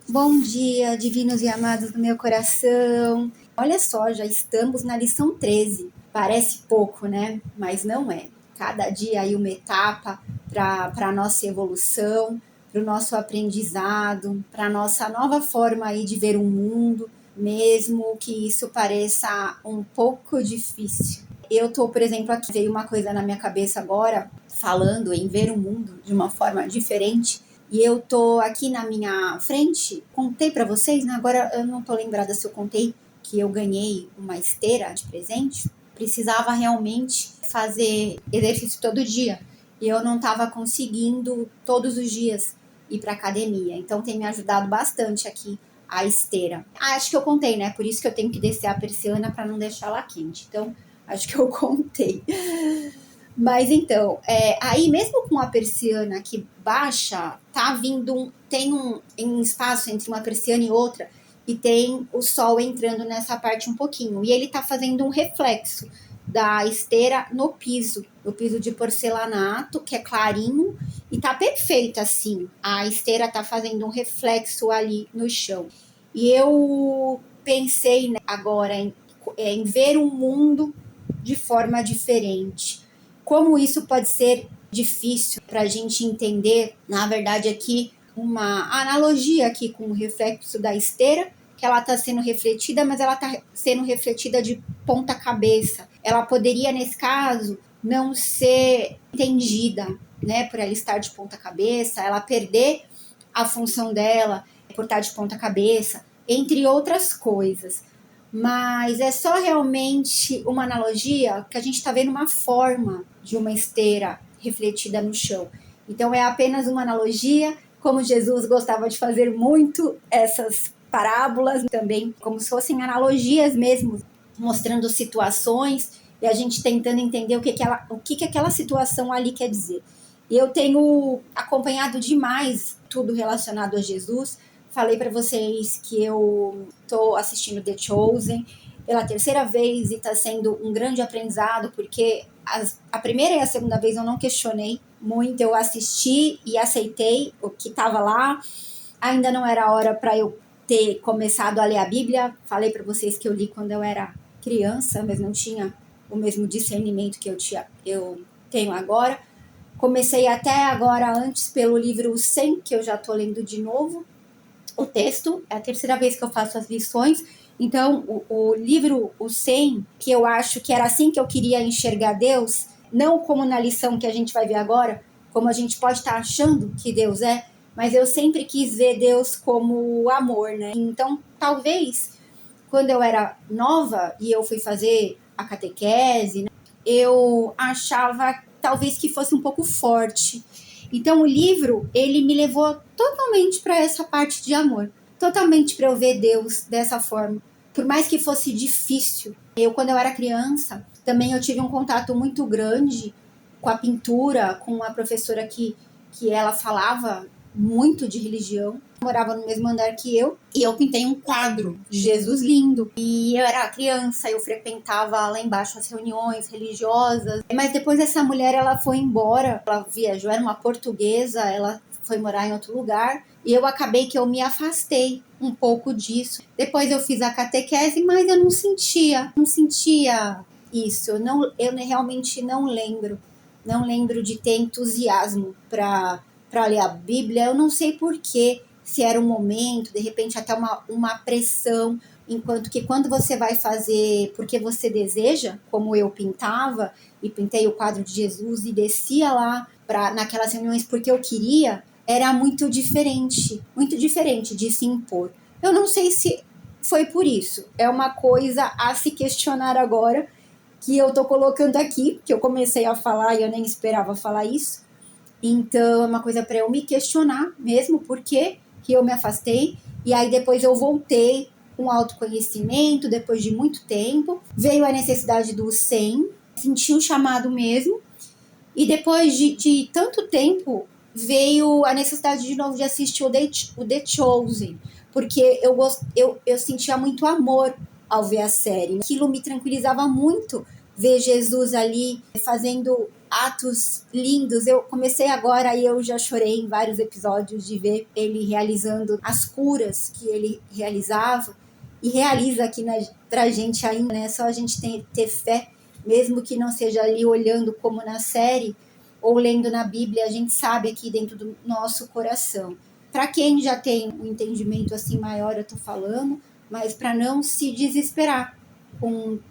Bom dia, divinos e amados do meu coração. Olha só, já estamos na lição 13. Parece pouco, né? Mas não é. Cada dia aí uma etapa para a nossa evolução, para o nosso aprendizado, para a nossa nova forma aí de ver o mundo, mesmo que isso pareça um pouco difícil. Eu tô, por exemplo, aqui veio uma coisa na minha cabeça agora, falando em ver o mundo de uma forma diferente. E eu tô aqui na minha frente, contei para vocês, né? Agora eu não tô lembrada se eu contei que eu ganhei uma esteira de presente. Precisava realmente fazer exercício todo dia. E eu não estava conseguindo todos os dias ir para academia. Então tem me ajudado bastante aqui a esteira. Acho que eu contei, né? Por isso que eu tenho que descer a persiana para não deixar ela quente. Então, acho que eu contei. Mas então, aí mesmo com a persiana que baixa, tá vindo tem um espaço entre uma persiana e outra, e tem o sol entrando nessa parte um pouquinho. E ele tá fazendo um reflexo da esteira no piso de porcelanato, que é clarinho, e tá perfeito assim. A esteira tá fazendo um reflexo ali no chão. E eu pensei, né, agora em ver um mundo de forma diferente. Como isso pode ser difícil para a gente entender, na verdade, aqui uma analogia aqui com o reflexo da esteira, que ela está sendo refletida, mas ela está sendo refletida de ponta cabeça. Ela poderia, nesse caso, não ser entendida, né, por ela estar de ponta cabeça, ela perder a função dela por estar de ponta cabeça, entre outras coisas. Mas é só realmente uma analogia que a gente está vendo uma forma de uma esteira refletida no chão. Então é apenas uma analogia, como Jesus gostava de fazer muito essas parábolas também, como se fossem analogias mesmo, mostrando situações e a gente tentando entender o que aquela situação ali quer dizer. E eu tenho acompanhado demais tudo relacionado a Jesus. Falei para vocês que eu estou assistindo The Chosen pela terceira vez e está sendo um grande aprendizado, porque a primeira e a segunda vez eu não questionei muito, eu assisti e aceitei o que estava lá. Ainda não era hora para eu ter começado a ler a Bíblia. Falei para vocês que eu li quando eu era criança, mas não tinha o mesmo discernimento que eu tenho agora. Comecei até agora antes pelo livro 100, que eu já estou lendo de novo o texto, é a terceira vez que eu faço as lições. Então, o livro, o 100, que eu acho que era assim que eu queria enxergar Deus, não como na lição que a gente vai ver agora, como a gente pode estar achando que Deus é, mas eu sempre quis ver Deus como amor, né? Então, talvez, quando eu era nova e eu fui fazer a catequese, né, eu achava talvez que fosse um pouco forte. Então o livro, ele me levou totalmente para essa parte de amor, totalmente para eu ver Deus dessa forma. Por mais que fosse difícil, quando eu era criança, também eu tive um contato muito grande com a pintura, com a professora que ela falava muito de religião, morava no mesmo andar que eu, e eu pintei um quadro de Jesus lindo. E eu era criança, eu frequentava lá embaixo as reuniões religiosas. Mas depois essa mulher, ela foi embora, ela viajou, era uma portuguesa, ela foi morar em outro lugar, e eu acabei que eu me afastei um pouco disso. Depois eu fiz a catequese, mas eu não sentia isso, eu realmente não lembro de ter entusiasmo para ler a Bíblia. Eu não sei porquê, se era um momento, de repente até uma pressão, enquanto que quando você vai fazer porque você deseja, como eu pintava, e pintei o quadro de Jesus e descia lá naquelas reuniões porque eu queria, era muito diferente de se impor. Eu não sei se foi por isso, é uma coisa a se questionar agora, que eu tô colocando aqui, que eu comecei a falar e eu nem esperava falar isso. Então, é uma coisa para eu me questionar mesmo, por que eu me afastei. E aí, depois eu voltei com autoconhecimento, depois de muito tempo. Veio a necessidade do 100, senti um chamado mesmo. E depois de tanto tempo, veio a necessidade de novo de assistir o The Chosen. Porque eu sentia muito amor ao ver a série. Aquilo me tranquilizava muito, ver Jesus ali fazendo atos lindos. Eu comecei agora e eu já chorei em vários episódios de ver ele realizando as curas que ele realizava e realiza aqui pra gente ainda, né? Só a gente ter fé, mesmo que não seja ali olhando como na série ou lendo na Bíblia, a gente sabe aqui dentro do nosso coração. Para quem já tem um entendimento assim maior, eu tô falando, mas para não se desesperar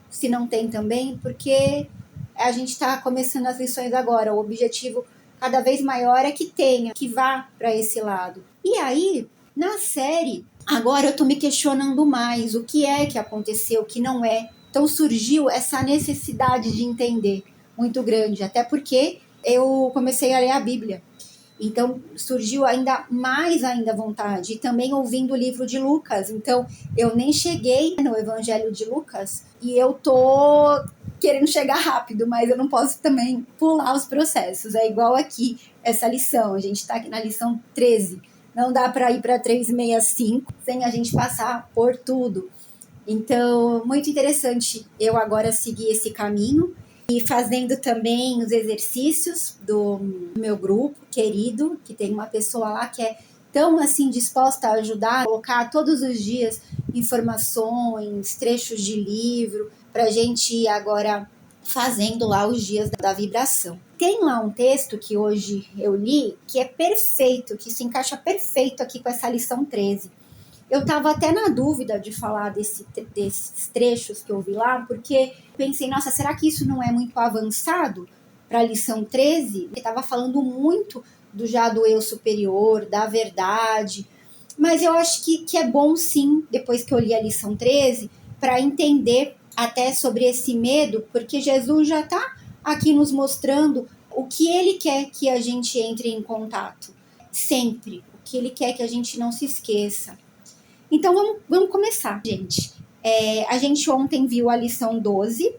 se não tem também, porque a gente está começando as lições agora. O objetivo cada vez maior é que tenha, que vá para esse lado. E aí, na série, agora eu tô me questionando mais o que é que aconteceu, o que não é. Então surgiu essa necessidade de entender muito grande, até porque eu comecei a ler a Bíblia. Então surgiu ainda mais vontade, e também ouvindo o livro de Lucas. Então eu nem cheguei no Evangelho de Lucas e eu tô querendo chegar rápido, mas eu não posso também pular os processos. É igual aqui essa lição, a gente está aqui na lição 13. Não dá para ir para 365 sem a gente passar por tudo. Então, muito interessante eu agora seguir esse caminho e fazendo também os exercícios do meu grupo querido, que tem uma pessoa lá que é tão assim disposta a ajudar, a colocar todos os dias informações, trechos de livro, para a gente ir agora fazendo lá os dias da vibração. Tem lá um texto que hoje eu li que é perfeito, que se encaixa perfeito aqui com essa lição 13. Eu estava até na dúvida de falar desses trechos que eu vi lá, porque pensei, nossa, será que isso não é muito avançado para a lição 13? Ele estava falando muito do eu superior, da verdade, mas eu acho que é bom sim, depois que eu li a lição 13, para entender até sobre esse medo, porque Jesus já está aqui nos mostrando o que ele quer que a gente entre em contato, sempre, o que ele quer que a gente não se esqueça. Então vamos começar, gente. A gente ontem viu a lição 12.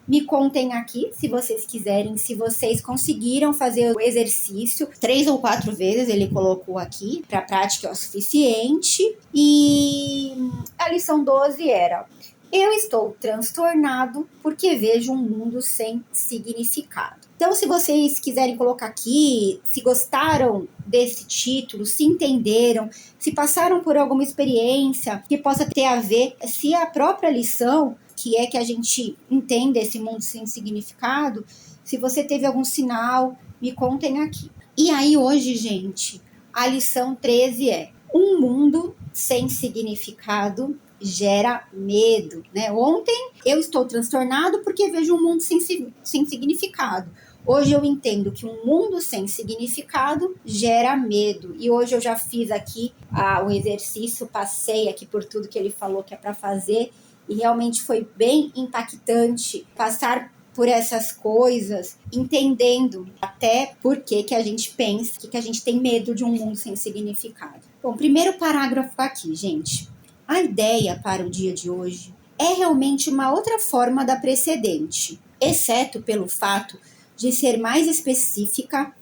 Me contem aqui, se vocês quiserem, se vocês conseguiram fazer o exercício 3 ou 4 vezes, ele colocou aqui, para a prática é o suficiente. E a lição 12 era: eu estou transtornado porque vejo um mundo sem significado. Então, se vocês quiserem colocar aqui, se gostaram desse título, se entenderam, se passaram por alguma experiência que possa ter a ver, se a própria lição, que é que a gente entenda esse mundo sem significado, se você teve algum sinal, me contem aqui. E aí hoje, gente, a lição 13 é: um mundo sem significado gera medo, né? Ontem eu estou transtornado porque vejo um mundo sem significado. Hoje eu entendo que um mundo sem significado gera medo. E hoje eu já fiz aqui o exercício, passei aqui por tudo que ele falou que é para fazer, e realmente foi bem impactante passar por essas coisas, entendendo até por que a gente pensa, que a gente tem medo de um mundo sem significado. Bom, primeiro parágrafo aqui, gente. A ideia para o dia de hoje é realmente uma outra forma da precedente, exceto pelo fato de ser mais específica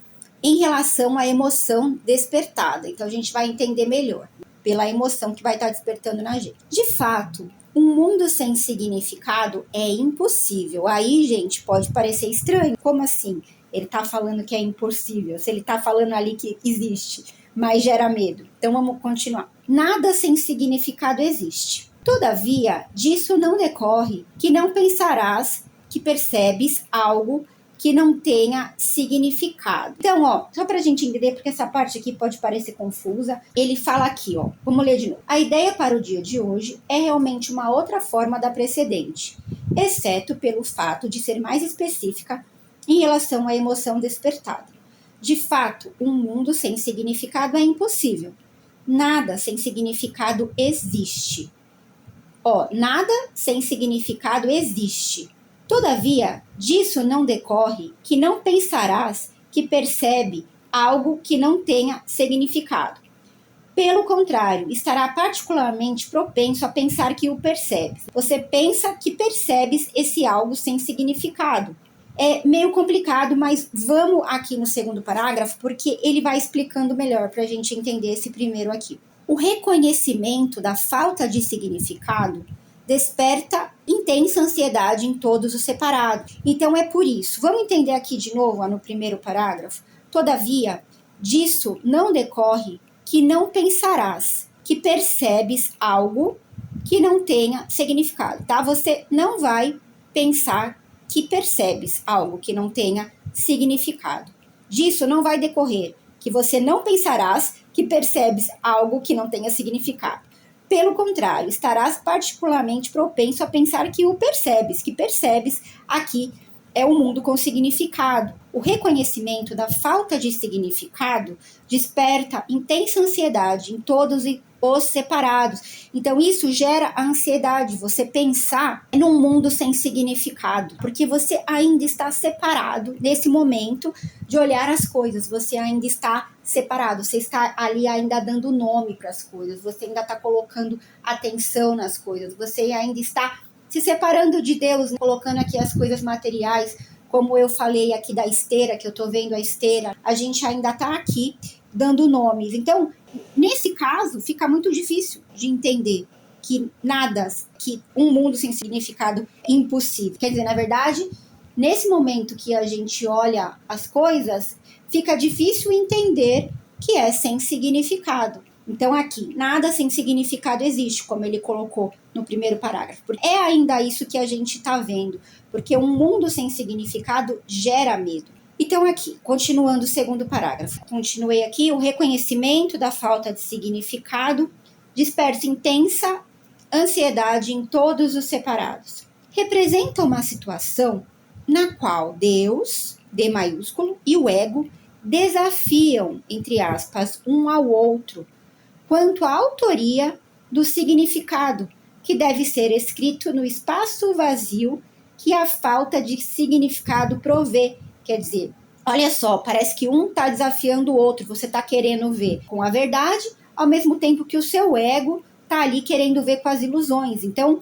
em relação à emoção despertada. Então a gente vai entender melhor pela emoção que vai estar despertando na gente. De fato, um mundo sem significado é impossível. Aí, gente, pode parecer estranho. Como assim? Ele está falando que é impossível. Se ele está falando ali que existe, mas gera medo. Então vamos continuar. Nada sem significado existe. Todavia, disso não decorre que não pensarás que percebes algo que não tenha significado. Então, só pra gente entender, porque essa parte aqui pode parecer confusa, ele fala aqui, vamos ler de novo. A ideia para o dia de hoje é realmente uma outra forma da precedente, exceto pelo fato de ser mais específica em relação à emoção despertada. De fato, um mundo sem significado é impossível. Nada sem significado existe. Nada sem significado existe. Todavia, disso não decorre que não pensarás que percebe algo que não tenha significado. Pelo contrário, estará particularmente propenso a pensar que o percebes. Você pensa que percebes esse algo sem significado. É meio complicado, mas vamos aqui no segundo parágrafo, porque ele vai explicando melhor para a gente entender esse primeiro aqui. O reconhecimento da falta de significado desperta intensa ansiedade em todos os separados. Então é por isso. Vamos entender aqui de novo, no primeiro parágrafo. Todavia, disso não decorre que não pensarás, que percebes algo que não tenha significado, tá? Você não vai pensar que percebes algo que não tenha significado. Disso não vai decorrer que você não pensarás que percebes algo que não tenha significado. Pelo contrário, estarás particularmente propenso a pensar que percebes aqui é um mundo com significado. O reconhecimento da falta de significado desperta intensa ansiedade em todos os separados. Então isso gera a ansiedade, você pensar num mundo sem significado, porque você ainda está separado nesse momento de olhar as coisas, você ainda está separado, você está ali ainda dando nome para as coisas, você ainda está colocando atenção nas coisas, você ainda está se separando de Deus, colocando aqui as coisas materiais, como eu falei aqui da esteira, que eu tô vendo a esteira, a gente ainda tá aqui dando nomes. Então, nesse caso, fica muito difícil de entender que nada, que um mundo sem significado é impossível. Quer dizer, na verdade, nesse momento que a gente olha as coisas, fica difícil entender que é sem significado. Então aqui, nada sem significado existe, como ele colocou no primeiro parágrafo. É ainda isso que a gente está vendo, porque um mundo sem significado gera medo. Então aqui, continuando o segundo parágrafo, continuei aqui, o reconhecimento da falta de significado desperta intensa ansiedade em todos os separados. Representa uma situação na qual Deus, D maiúsculo, e o ego desafiam, entre aspas, um ao outro, quanto à autoria do significado, que deve ser escrito no espaço vazio que a falta de significado provê. Quer dizer, olha só, parece que um está desafiando o outro, você está querendo ver com a verdade, ao mesmo tempo que o seu ego está ali querendo ver com as ilusões. Então,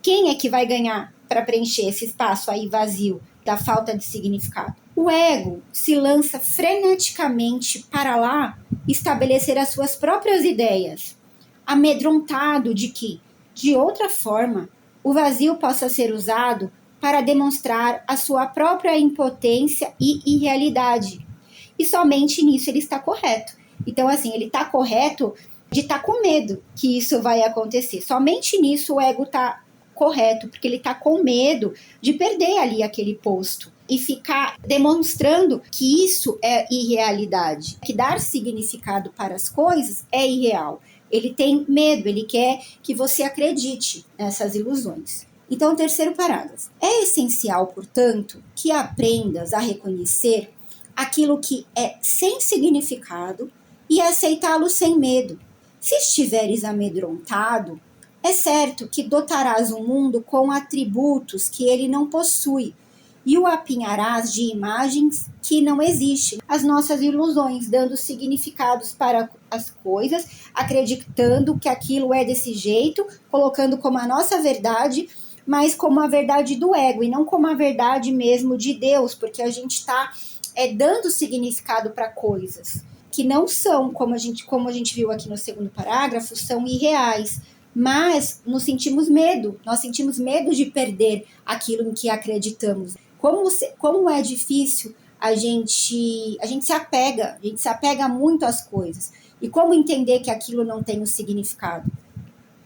quem é que vai ganhar para preencher esse espaço aí vazio da falta de significado? O ego se lança freneticamente para lá estabelecer as suas próprias ideias, amedrontado de que, de outra forma, o vazio possa ser usado para demonstrar a sua própria impotência e irrealidade. E somente nisso ele está correto. Então, assim, ele está correto de estar com medo que isso vai acontecer. Somente nisso o ego está correto, porque ele está com medo de perder ali aquele posto e ficar demonstrando que isso é irrealidade, que dar significado para as coisas é irreal. Ele tem medo, ele quer que você acredite nessas ilusões. Então, o terceiro parágrafo. É essencial, portanto, que aprendas a reconhecer aquilo que é sem significado e aceitá-lo sem medo. Se estiveres amedrontado, é certo que dotarás o mundo com atributos que ele não possui e o apinharás de imagens que não existem, as nossas ilusões, dando significados para as coisas, acreditando que aquilo é desse jeito, colocando como a nossa verdade, mas como a verdade do ego e não como a verdade mesmo de Deus, porque a gente está dando significado para coisas que não são, como a gente viu aqui no segundo parágrafo, são irreais. Mas nós sentimos medo de perder aquilo em que acreditamos. Como é difícil a gente se apega muito às coisas. E como entender que aquilo não tem um significado?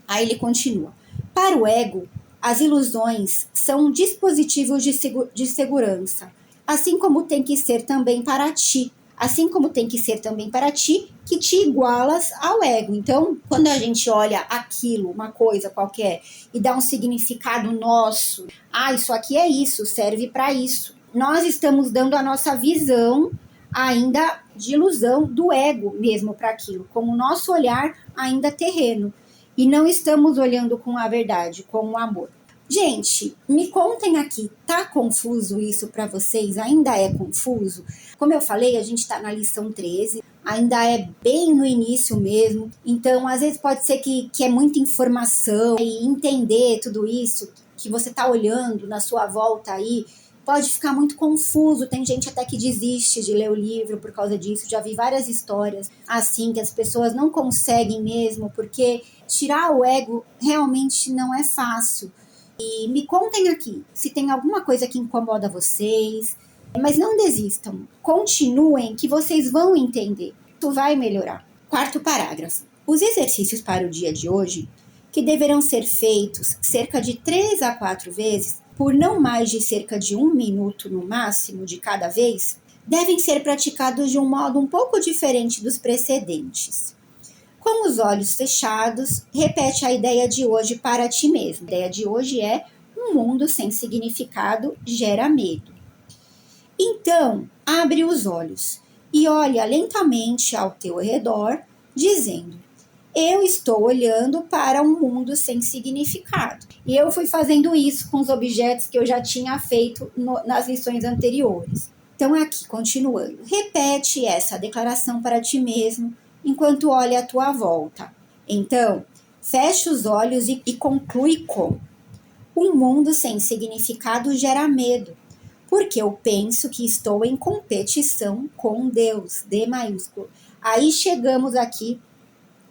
Aí ele continua. Para o ego, as ilusões são dispositivos de segurança, assim como tem que ser também para ti. Assim como tem que ser também para ti, que te igualas ao ego. Então, quando a gente olha aquilo, uma coisa qualquer, e dá um significado nosso, isso aqui é isso, serve para isso. Nós estamos dando a nossa visão ainda de ilusão do ego mesmo para aquilo, com o nosso olhar ainda terreno. E não estamos olhando com a verdade, com o amor. Gente, me contem aqui, tá confuso isso para vocês? Ainda é confuso? Como eu falei, a gente está na lição 13, ainda é bem no início mesmo, então às vezes pode ser que é muita informação e entender tudo isso que você tá olhando na sua volta aí, pode ficar muito confuso, tem gente até que desiste de ler o livro por causa disso, já vi várias histórias assim, que as pessoas não conseguem mesmo, porque tirar o ego realmente não é fácil. E me contem aqui se tem alguma coisa que incomoda vocês, mas não desistam, continuem que vocês vão entender, isso vai melhorar. Quarto parágrafo. Os exercícios para o dia de hoje, que deverão ser feitos cerca de 3 a 4 vezes, por não mais de cerca de 1 minuto no máximo de cada vez, devem ser praticados de um modo um pouco diferente dos precedentes. Com os olhos fechados, repete a ideia de hoje para ti mesmo. A ideia de hoje é: um mundo sem significado gera medo. Então, abre os olhos e olha lentamente ao teu redor, dizendo: eu estou olhando para um mundo sem significado. E eu fui fazendo isso com os objetos que eu já tinha feito nas lições anteriores. Então, aqui, continuando. Repete essa declaração para ti mesmo enquanto olha à tua volta. Então, fecha os olhos e conclui com: um mundo sem significado gera medo, porque eu penso que estou em competição com Deus, D maiúsculo. Aí chegamos aqui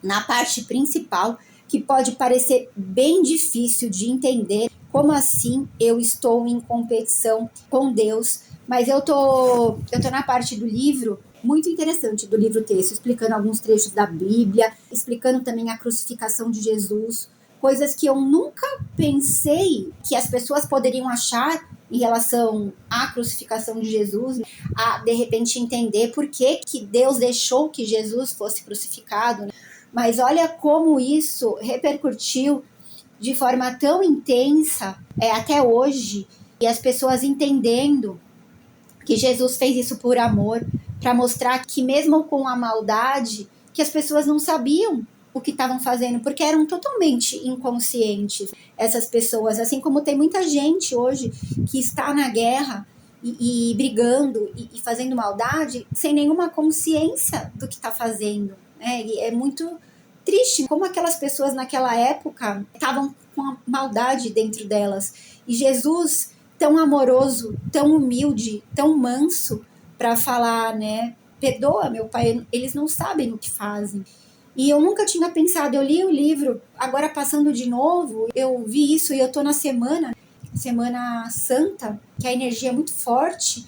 na parte principal, que pode parecer bem difícil de entender. Como assim eu estou em competição com Deus? Mas eu tô na parte do livro, muito interessante do livro texto, explicando alguns trechos da Bíblia, explicando também a crucificação de Jesus, coisas que eu nunca pensei que as pessoas poderiam achar em relação à crucificação de Jesus, a de repente entender por que Deus deixou que Jesus fosse crucificado, né? Mas olha como isso repercutiu de forma tão intensa até hoje, e as pessoas entendendo que Jesus fez isso por amor, para mostrar que mesmo com a maldade, que as pessoas não sabiam o que estavam fazendo, porque eram totalmente inconscientes, essas pessoas, assim como tem muita gente hoje que está na guerra e brigando e fazendo maldade sem nenhuma consciência do que está fazendo, né? E é muito triste como aquelas pessoas naquela época estavam com a maldade dentro delas. E Jesus, tão amoroso, tão humilde, tão manso, para falar, né? Perdoa, meu pai, eles não sabem o que fazem. E eu nunca tinha pensado, eu li o livro, agora passando de novo, eu vi isso e eu tô na Semana Santa, que a energia é muito forte,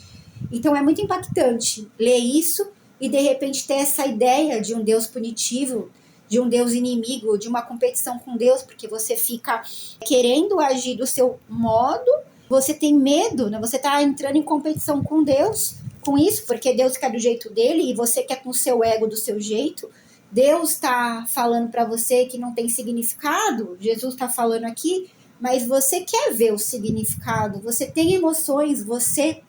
então é muito impactante ler isso e de repente ter essa ideia de um Deus punitivo, de um Deus inimigo, de uma competição com Deus, porque você fica querendo agir do seu modo, você tem medo, né? Você tá entrando em competição com Deus, com isso, porque Deus quer do jeito dele e você quer com o seu ego do seu jeito. Deus está falando para você que não tem significado, Jesus está falando aqui, mas você quer ver o significado, você tem emoções, você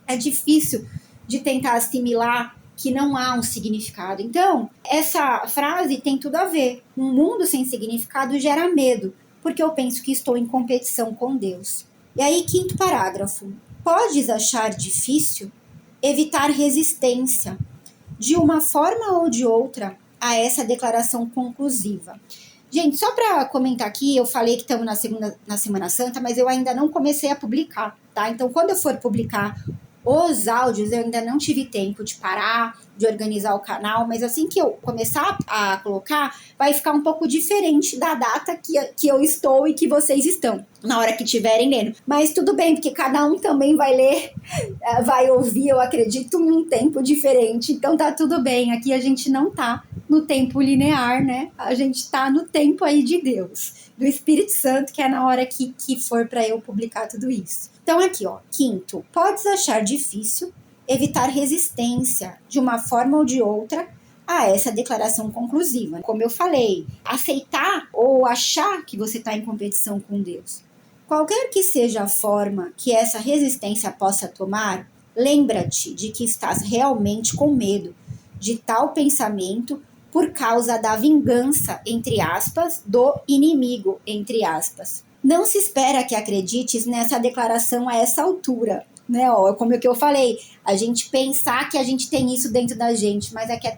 é difícil de tentar assimilar que não há um significado. Então, essa frase tem tudo a ver. Um mundo sem significado gera medo, porque eu penso que estou em competição com Deus. E aí, quinto parágrafo. Podes achar difícil evitar resistência, de uma forma ou de outra, a essa declaração conclusiva. Gente, só para comentar aqui, eu falei que estamos na Semana Santa, mas eu ainda não comecei a publicar, tá? Então, quando eu for publicar os áudios, eu ainda não tive tempo de parar, de organizar o canal, mas assim que eu começar a colocar, vai ficar um pouco diferente da data que eu estou e que vocês estão, na hora que estiverem lendo. Mas tudo bem, porque cada um também vai ler, vai ouvir, eu acredito, num tempo diferente. Então tá tudo bem, aqui a gente não tá no tempo linear, né? A gente tá no tempo aí de Deus, do Espírito Santo, que é na hora que for para eu publicar tudo isso. Então aqui, ó, quinto, podes achar difícil evitar resistência de uma forma ou de outra a essa declaração conclusiva. Como eu falei, aceitar ou achar que você está em competição com Deus. Qualquer que seja a forma que essa resistência possa tomar, lembra-te de que estás realmente com medo de tal pensamento por causa da vingança, entre aspas, do inimigo, entre aspas. Não se espera que acredites nessa declaração a essa altura, né? Ó, como é que eu falei, a gente pensar que a gente tem isso dentro da gente, mas é que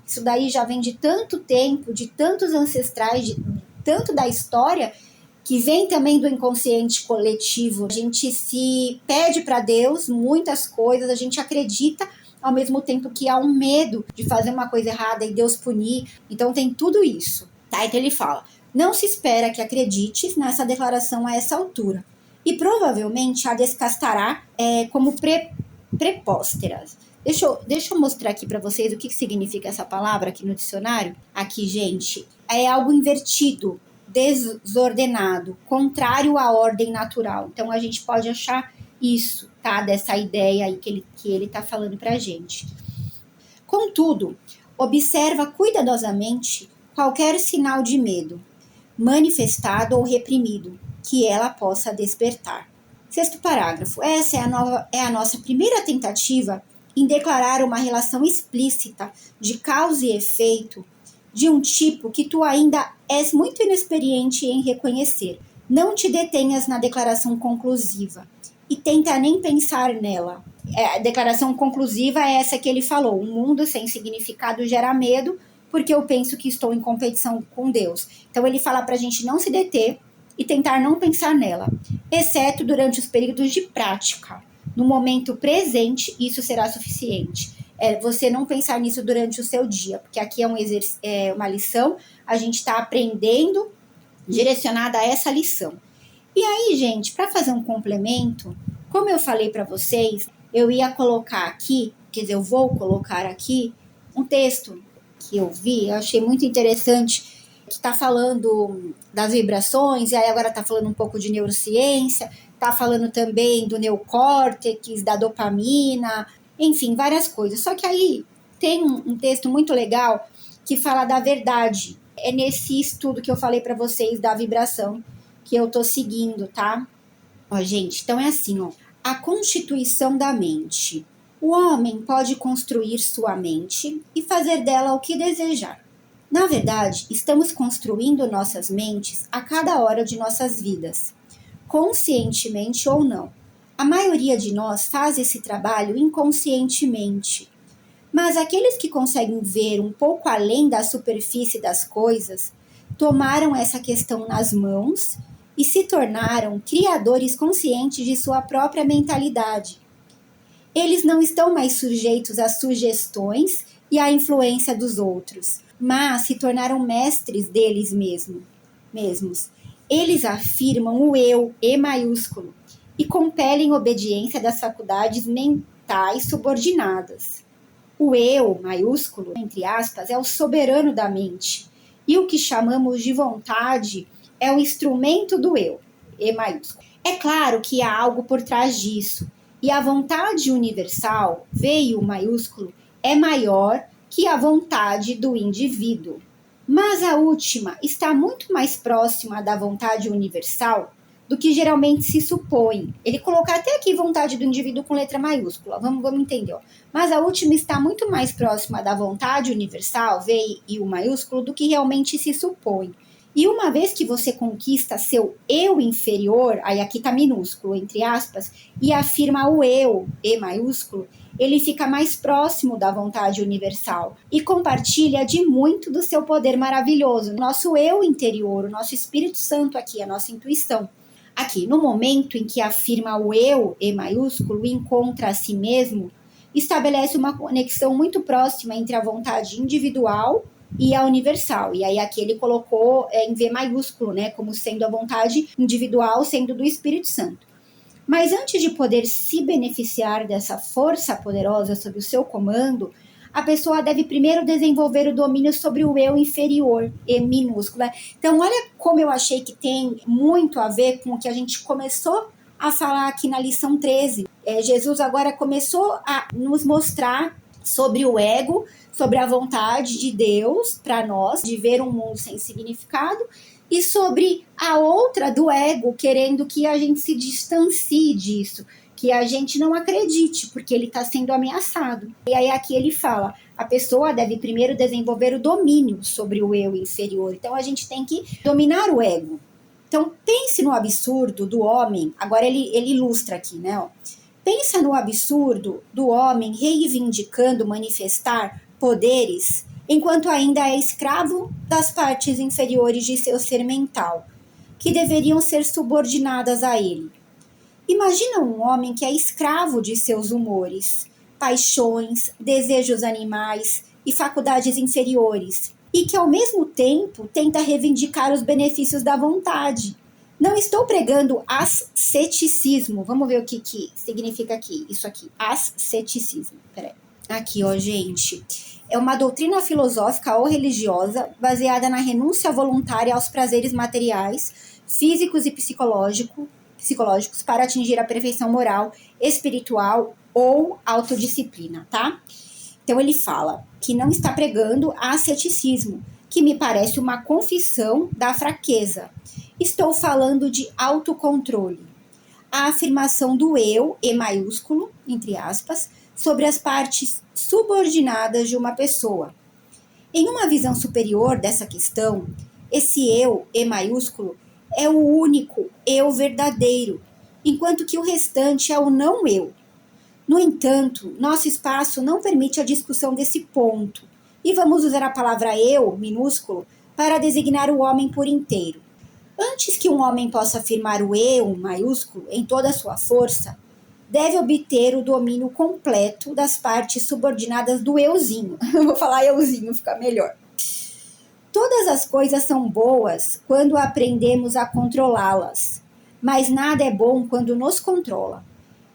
isso daí já vem de tanto tempo, de tantos ancestrais, de tanto da história, que vem também do inconsciente coletivo. A gente se pede para Deus muitas coisas, a gente acredita, ao mesmo tempo que há um medo de fazer uma coisa errada e Deus punir. Então tem tudo isso. Tá? Então ele fala, não se espera que acredites nessa declaração a essa altura, e provavelmente a descastará como prepósteras. Deixa eu mostrar aqui para vocês o que significa essa palavra aqui no dicionário. Aqui, gente, é algo invertido, desordenado, contrário à ordem natural. Então a gente pode achar isso, tá? Dessa ideia aí que ele tá falando pra gente. Contudo, observa cuidadosamente qualquer sinal de medo, manifestado ou reprimido, que ela possa despertar. Sexto parágrafo. Essa é a nossa primeira tentativa em declarar uma relação explícita de causa e efeito de um tipo que tu ainda és muito inexperiente em reconhecer. Não te detenhas na declaração conclusiva e tenta nem pensar nela. A declaração conclusiva é essa que ele falou. Um mundo sem significado gera medo, porque eu penso que estou em competição com Deus. Então ele fala para a gente não se deter e tentar não pensar nela, exceto durante os períodos de prática. No momento presente, isso será suficiente. Você não pensar nisso durante o seu dia, porque aqui é uma lição, a gente está aprendendo direcionada a essa lição. E aí, gente, para fazer um complemento, como eu falei para vocês, eu ia colocar aqui, quer dizer, eu vou colocar aqui um texto que eu vi, eu achei muito interessante, que está falando das vibrações, e aí agora está falando um pouco de neurociência, está falando também do neocórtex, da dopamina, enfim, várias coisas. Só que aí tem um texto muito legal que fala da verdade. É nesse estudo que eu falei para vocês da vibração que eu tô seguindo, tá? Ó, gente, então é assim, ó. A constituição da mente. O homem pode construir sua mente e fazer dela o que desejar. Na verdade, estamos construindo nossas mentes a cada hora de nossas vidas, conscientemente ou não. A maioria de nós faz esse trabalho inconscientemente. Mas aqueles que conseguem ver um pouco além da superfície das coisas, tomaram essa questão nas mãos e se tornaram criadores conscientes de sua própria mentalidade. Eles não estão mais sujeitos às sugestões e à influência dos outros, mas se tornaram mestres deles mesmos. Eles afirmam o eu, E maiúsculo, e compelem obediência das faculdades mentais subordinadas. O eu, maiúsculo, entre aspas, é o soberano da mente, e o que chamamos de vontade é o instrumento do eu, E maiúsculo. É claro que há algo por trás disso, e a vontade universal, veio maiúsculo, é maior que a vontade do indivíduo. Mas a última está muito mais próxima da vontade universal do que geralmente se supõe. Ele colocar até aqui vontade do indivíduo com letra maiúscula, vamos entender. Ó. Mas a última está muito mais próxima da vontade universal, V e o maiúsculo, do que realmente se supõe. E uma vez que você conquista seu eu inferior, aí aqui tá minúsculo, entre aspas, e afirma o eu, E maiúsculo, ele fica mais próximo da vontade universal e compartilha de muito do seu poder maravilhoso. Nosso eu interior, o nosso Espírito Santo aqui, a nossa intuição. Aqui, no momento em que afirma o eu, E maiúsculo, e encontra a si mesmo, estabelece uma conexão muito próxima entre a vontade individual e a universal. E aí aqui ele colocou em V maiúsculo, né, como sendo a vontade individual, sendo do Espírito Santo. Mas antes de poder se beneficiar dessa força poderosa sob o seu comando, a pessoa deve primeiro desenvolver o domínio sobre o eu inferior, E minúscula. Então, olha como eu achei que tem muito a ver com o que a gente começou a falar aqui na lição 13. Jesus agora começou a nos mostrar sobre o ego, sobre a vontade de Deus para nós, de ver um mundo sem significado, e sobre a outra do ego, querendo que a gente se distancie disso, que a gente não acredite, porque ele está sendo ameaçado. E aí aqui ele fala, a pessoa deve primeiro desenvolver o domínio sobre o eu inferior. Então a gente tem que dominar o ego. Então pense no absurdo do homem, agora ele ilustra aqui, né? Ó. Pensa no absurdo do homem reivindicando manifestar poderes enquanto ainda é escravo das partes inferiores de seu ser mental, que deveriam ser subordinadas a ele. Imagina um homem que é escravo de seus humores, paixões, desejos animais e faculdades inferiores. e que, ao mesmo tempo, tenta reivindicar os benefícios da vontade. Não estou pregando asceticismo. Vamos ver o que significa aqui. Isso aqui, asceticismo. Peraí. Aqui, ó, gente. É uma doutrina filosófica ou religiosa baseada na renúncia voluntária aos prazeres materiais, físicos e psicológicos para atingir a perfeição moral, espiritual ou autodisciplina, tá? Então ele fala que não está pregando asceticismo, que me parece uma confissão da fraqueza. Estou falando de autocontrole. A afirmação do eu, E maiúsculo, entre aspas, sobre as partes subordinadas de uma pessoa. Em uma visão superior dessa questão, esse eu, E maiúsculo, é o único eu verdadeiro, enquanto que o restante é o não eu. No entanto, nosso espaço não permite a discussão desse ponto, e vamos usar a palavra eu, minúsculo, para designar o homem por inteiro. Antes que um homem possa afirmar o eu, maiúsculo, em toda a sua força, deve obter o domínio completo das partes subordinadas do euzinho. Vou falar euzinho, fica melhor. Todas as coisas são boas quando aprendemos a controlá-las, mas nada é bom quando nos controla.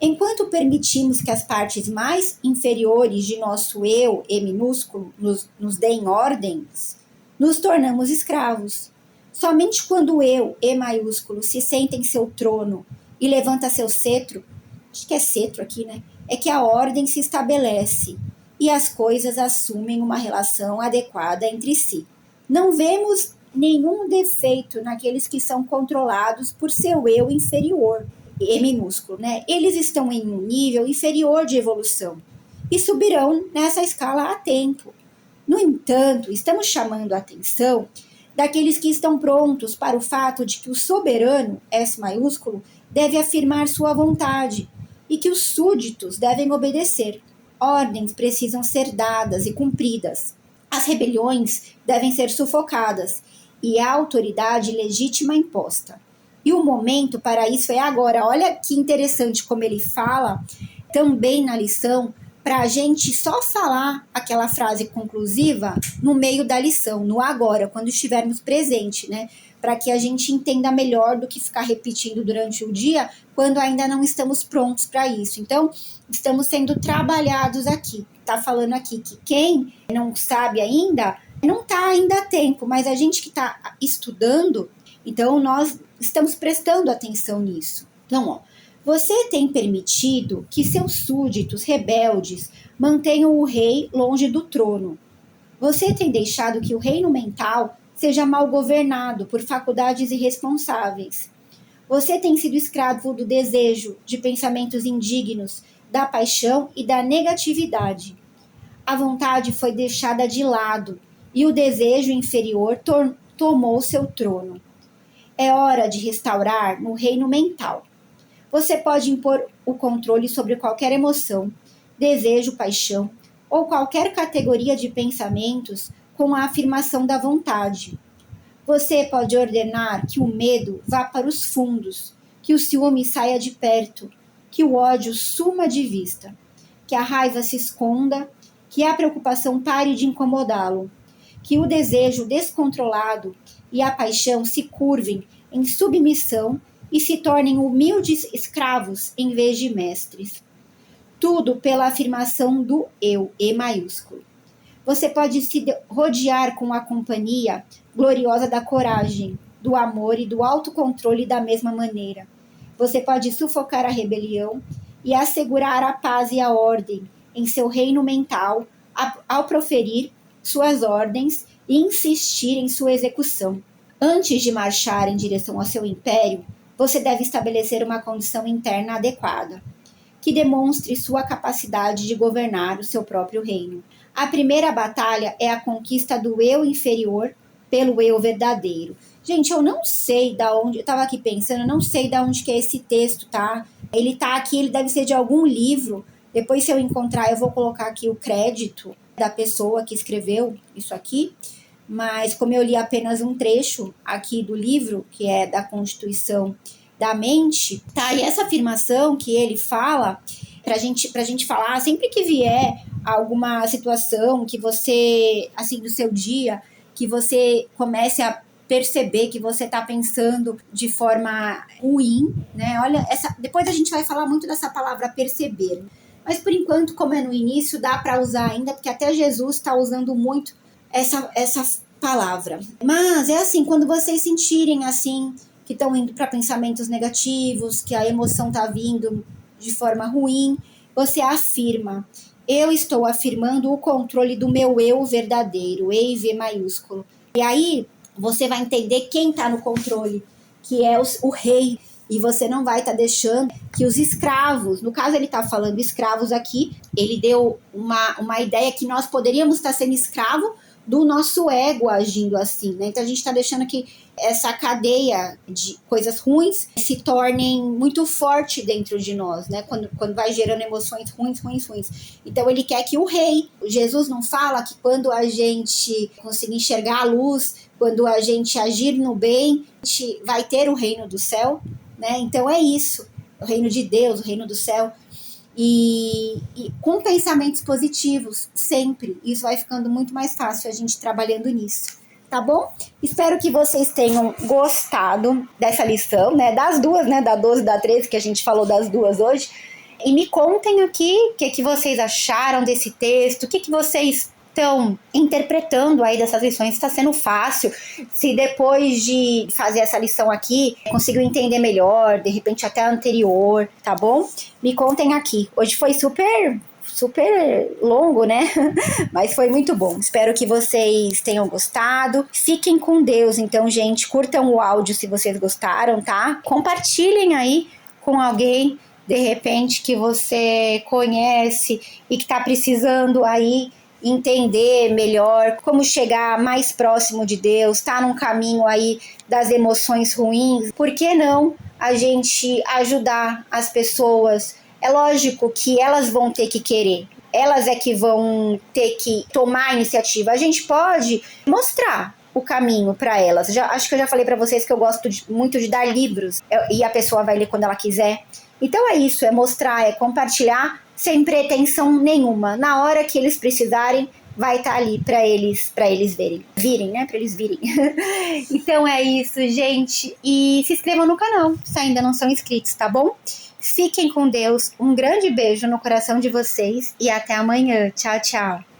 Enquanto permitimos que as partes mais inferiores de nosso eu, E minúsculo, nos deem ordens, nos tornamos escravos. Somente quando o eu, E maiúsculo, se senta em seu trono e levanta seu cetro, acho que é cetro aqui, né? É que a ordem se estabelece e as coisas assumem uma relação adequada entre si. Não vemos nenhum defeito naqueles que são controlados por seu eu inferior, E minúsculo, né? Eles estão em um nível inferior de evolução e subirão nessa escala a tempo. No entanto, estamos chamando a atenção daqueles que estão prontos para o fato de que o soberano, S maiúsculo, deve afirmar sua vontade e que os súditos devem obedecer. Ordens precisam ser dadas e cumpridas. As rebeliões devem ser sufocadas e a autoridade legítima imposta. E o momento para isso é agora. Olha que interessante como ele fala também na lição, para a gente só falar aquela frase conclusiva no meio da lição, no agora, quando estivermos presentes, né? Para que a gente entenda melhor do que ficar repetindo durante o dia, quando ainda não estamos prontos para isso. Então, estamos sendo trabalhados aqui. Está falando aqui que quem não sabe ainda, não está ainda a tempo, mas a gente que está estudando, então nós estamos prestando atenção nisso. Então, ó, você tem permitido que seus súditos rebeldes mantenham o rei longe do trono. Você tem deixado que o reino mental seja mal governado por faculdades irresponsáveis. Você tem sido escravo do desejo, de pensamentos indignos, da paixão e da negatividade. A vontade foi deixada de lado e o desejo inferior tomou seu trono. É hora de restaurar no reino mental. Você pode impor o controle sobre qualquer emoção, desejo, paixão ou qualquer categoria de pensamentos com a afirmação da vontade. Você pode ordenar que o medo vá para os fundos, que o ciúme saia de perto, que o ódio suma de vista, que a raiva se esconda, que a preocupação pare de incomodá-lo, que o desejo descontrolado e a paixão se curvem em submissão e se tornem humildes escravos em vez de mestres. Tudo pela afirmação do eu, E maiúsculo. Você pode se rodear com a companhia gloriosa da coragem, do amor e do autocontrole da mesma maneira. Você pode sufocar a rebelião e assegurar a paz e a ordem em seu reino mental ao proferir suas ordens e insistir em sua execução. Antes de marchar em direção ao seu império, você deve estabelecer uma condição interna adequada, que demonstre sua capacidade de governar o seu próprio reino. A primeira batalha é a conquista do eu inferior pelo eu verdadeiro. Gente, eu não sei da onde, eu tava aqui pensando, eu não sei da onde que é esse texto, tá? Ele tá aqui, ele deve ser de algum livro. Depois, se eu encontrar, eu vou colocar aqui o crédito da pessoa que escreveu isso aqui. Mas como eu li apenas um trecho aqui do livro, que é da Constituição da Mente, tá? E essa afirmação que ele fala, pra gente falar, sempre que vier alguma situação que você, assim, do seu dia, que você comece a perceber que você está pensando de forma ruim, né? Olha, depois a gente vai falar muito dessa palavra perceber. Mas por enquanto, como é no início, dá para usar ainda, porque até Jesus está usando muito essa palavra. Mas é assim, quando vocês sentirem assim, que estão indo para pensamentos negativos, que a emoção está vindo de forma ruim, você afirma: eu estou afirmando o controle do meu eu verdadeiro, E e V maiúsculo. E aí você vai entender quem está no controle, que é o rei. E você não vai estar deixando que os escravos, no caso ele está falando escravos aqui, ele deu uma ideia que nós poderíamos estar sendo escravo do nosso ego agindo assim, né? Então a gente está deixando que essa cadeia de coisas ruins se tornem muito forte dentro de nós, né? Quando vai gerando emoções ruins. Então ele quer que o rei, Jesus não fala que quando a gente conseguir enxergar a luz, quando a gente agir no bem, a gente vai ter o reino do céu, né? Então é isso, o reino de Deus, o reino do céu. E com pensamentos positivos, sempre. Isso vai ficando muito mais fácil a gente trabalhando nisso, tá bom? Espero que vocês tenham gostado dessa lição, né? Das duas, né? Da 12 e da 13, que a gente falou das duas hoje. E me contem aqui o que vocês acharam desse texto, o que vocês estão interpretando aí dessas lições. Está sendo fácil? Se depois de fazer essa lição aqui, conseguiu entender melhor, de repente até a anterior, tá bom? Me contem aqui. Hoje foi super longo, né? Mas foi muito bom. Espero que vocês tenham gostado. Fiquem com Deus, então, gente. Curtam o áudio se vocês gostaram, tá? Compartilhem aí com alguém, de repente, que você conhece e que tá precisando aí entender melhor como chegar mais próximo de Deus, tá num caminho aí das emoções ruins. Por que não a gente ajudar as pessoas? É lógico que elas vão ter que querer, elas é que vão ter que tomar a iniciativa. A gente pode mostrar o caminho para elas. Acho que eu já falei para vocês que eu gosto muito de dar livros e a pessoa vai ler quando ela quiser. Então é isso, é mostrar, é compartilhar sem pretensão nenhuma. Na hora que eles precisarem, vai estar ali para eles virem, né? Para eles virem. Então é isso, gente. E se inscrevam no canal, se ainda não são inscritos, tá bom? Fiquem com Deus. Um grande beijo no coração de vocês e até amanhã. Tchau, tchau.